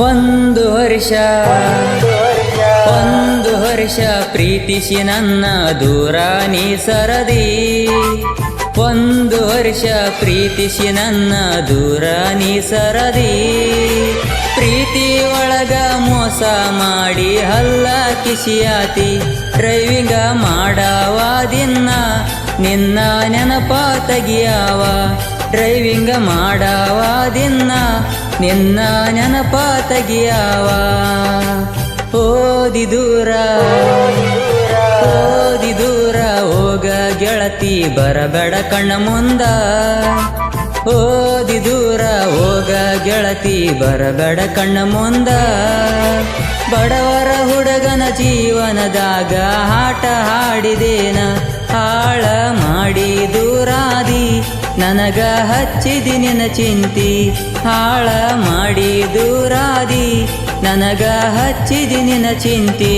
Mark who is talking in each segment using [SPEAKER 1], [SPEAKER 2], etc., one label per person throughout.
[SPEAKER 1] ಒಂದು ವರ್ಷ ಪ್ರೀತಿಸಿ ನನ್ನ ದೂರ ನೀ ಸರದಿ. ಒಂದು ವರ್ಷ ಪ್ರೀತಿಸಿ ನನ್ನ ದೂರ ನೀ ಸರದಿ. ಪ್ರೀತಿ ಒಳಗ ಮೋಸ ಮಾಡಿ ಹಲ್ಲ ಕಿಸಿಯಾತಿ. ಡ್ರೈವಿಂಗ ಮಾಡವ ದಿನ ನಿನ್ನ ನೆನಪ ತೆಗಿಯವ. ಡ್ರೈವಿಂಗ ಮಾಡವ ದಿನ ನಿನ್ನ ನೆನಪ ತೆಗಿಯವ. ಓದಿ ದೂರ ಹೋಗ ಗೆಳತಿ ಬರಬೇಡ ಕಣ್ಣ ಮುಂದ. ಓದಿ ದೂರ ಹೋಗ ಗೆಳತಿ ಬರಬೇಡ ಕಣ್ಣ ಮುಂದ. ಬಡವರ ಹುಡುಗನ ಜೀವನದಾಗ ಆಟ ಹಾಡಿದೇನ ಹಾಳ ಮಾಡಿ ದೂರಾದಿ. ನನಗ ಹಚ್ಚಿದಿ ನಿನ್ನ ಚಿಂತಿ ಹಾಳ ಮಾಡಿ ದೂರಾದಿ. ನನಗ ಹಚ್ಚಿದಿ ನಿನ್ನ ಚಿಂತಿ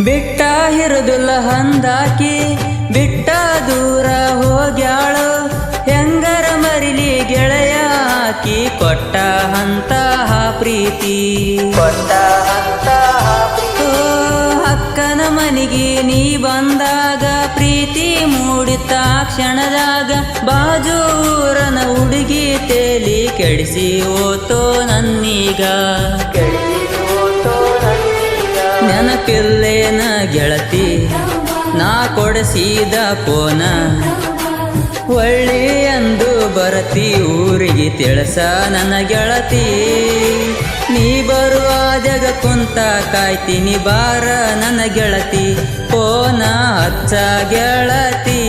[SPEAKER 1] ಬಿಟ್ಟ ಹಿರದುಲ್ಲ ಹಂದಾಕಿ ಬಿಟ್ಟ ದೂರ ಹೋಗ್ಯಾಳು. ಹೆಂಗರ ಮರಿಲಿ ಗೆಳೆಯ ಹಾಕಿ ಕೊಟ್ಟ ಹಂತಹ ಪ್ರೀತಿ. ಅಕ್ಕನ ಮನೆಗೆ ನೀ ಬಂದಾಗ ಪ್ರೀತಿ ಮೂಡಿತ ಕ್ಷಣದಾಗ. ಬಾಜೂರನ ಹುಡುಗಿ ತೇಲಿ ಕೆಡಿಸಿ ಓತೋ ನನ್ನೀಗ. ನೆನಪಿಲ್ಲೇನ ಗೆಳತಿ ನಾ ಕೊಡಿಸಿದ ಪೋನ. ಒಳ್ಳೆ ಎಂದು ಬರತಿ ಊರಿಗೆ ತಿಳಿಸ ನನ್ನ ಗೆಳತಿ. ನೀ ಬರುವ ಜಗ ಕುಂತ ಕಾಯ್ತೀನಿ ಬಾರ ನನ್ನ ಗೆಳತಿ. ಪೋನ ಹಚ್ಚ ಗೆಳತಿ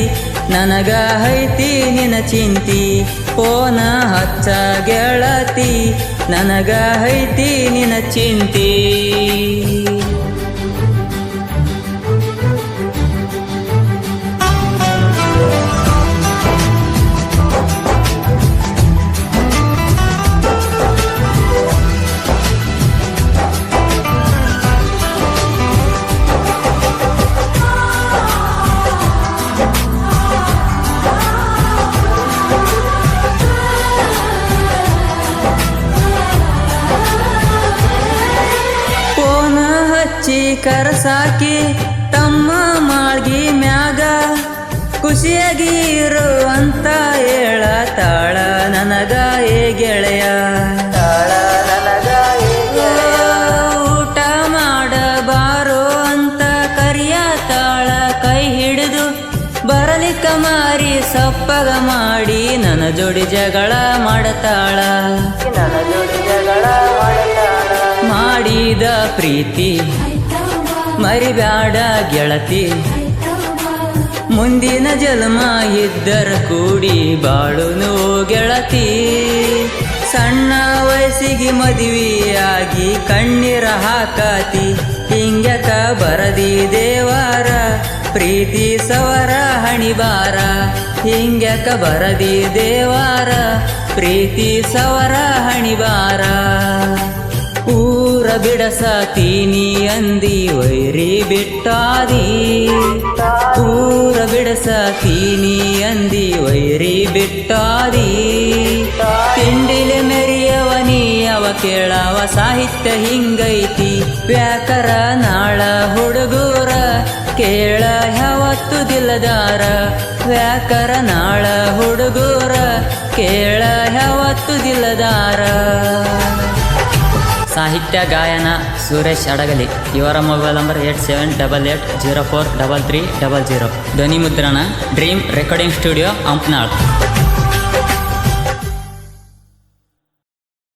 [SPEAKER 1] ನನಗ ಐತಿ ನಿನ್ನ ಚಿಂತಿ. ಪೋನ ಹಚ್ಚ ಗೆಳತಿ ನನಗ ಐತಿ ನಿನ್ನ ಚಿಂತಿ. ಕರಸಾಕಿ ತಮ್ಮ ಮಾಳ್ಗಿ ಮ್ಯಾಗ ಖುಷಿಯಾಗಿ ಇರು ಅಂತ ಹೇಳತಾಳ ನನಗ ಏ ಗೆಳೆಯ. ಊಟ ಮಾಡಬಾರೋ ಅಂತ ಕರಿಯತಾಳ ಕೈ ಹಿಡಿದು. ಬರಲಿಕ್ಕ ಮಾರಿ ಸಪ್ಪಗ ಮಾಡಿ ನನ್ನ ಜೋಡಿ ಜಗಳ ಮಾಡತಾಳ. ಮಾಡಿದ ಪ್ರೀತಿ ಮರಿಬ್ಯಾಡ ಗೆಳತಿ. ಮುಂದಿನ ಜನ್ಮ ಇದ್ದರ ಕೂಡಿ ಬಾಳುನು ಗೆಳತಿ. ಸಣ್ಣ ವಯಸ್ಸಿಗೆ ಮದುವೆಯಾಗಿ ಕಣ್ಣೀರ ಹಾಕಾತಿ. ಹಿಂಗ್ಯಾಕ ಬರದಿ ದೇವಾರ ಪ್ರೀತಿ ಸವರ ಹಣಿಬಾರ. ಹಿಂಗ್ಯಾಕ ಬರದಿ ದೇವಾರ ಪ್ರೀತಿ ಸವರ ಹಣಿಬಾರ. ಊರ ಬಿಡಸಾತೀನಿ ಅಂದಿ ವೈರಿ ಬಿಟ್ಟಾದಿ. ಊರ ಬಿಡಸಾತೀನಿ ಅಂದಿ ವೈರಿ ಬಿಟ್ಟಾದಿ. ತಿಂಡಿಲೆ ಮೆರಿಯವನಿ ಅವ ಕೇಳವ ಸಾಹಿತ್ಯ ಹಿಂಗೈತಿ. ವ್ಯಾಕರಣಾಳ ಹುಡುಗೂರ ಕೇಳ ಯಾವತ್ತು ದಿಲ್ಲದಾರ. ವ್ಯಾಕರಣಾಳ ಹುಡುಗೂರ ಕೇಳ ಯಾವತ್ತು ದಿಲ್ಲದಾರ. ಸಾಹಿತ್ಯ ಗಾಯನ ಸುರೇಶ್ ಅಡಗಲಿ. ಇವರ ಮೊಬೈಲ್ ನಂಬರ್ 8788043300. ಧ್ವನಿ ಮುದ್ರಣ ಡ್ರೀಮ್ ರೆಕಾರ್ಡಿಂಗ್ ಸ್ಟುಡಿಯೋ ಹಂಪನಾಳ್.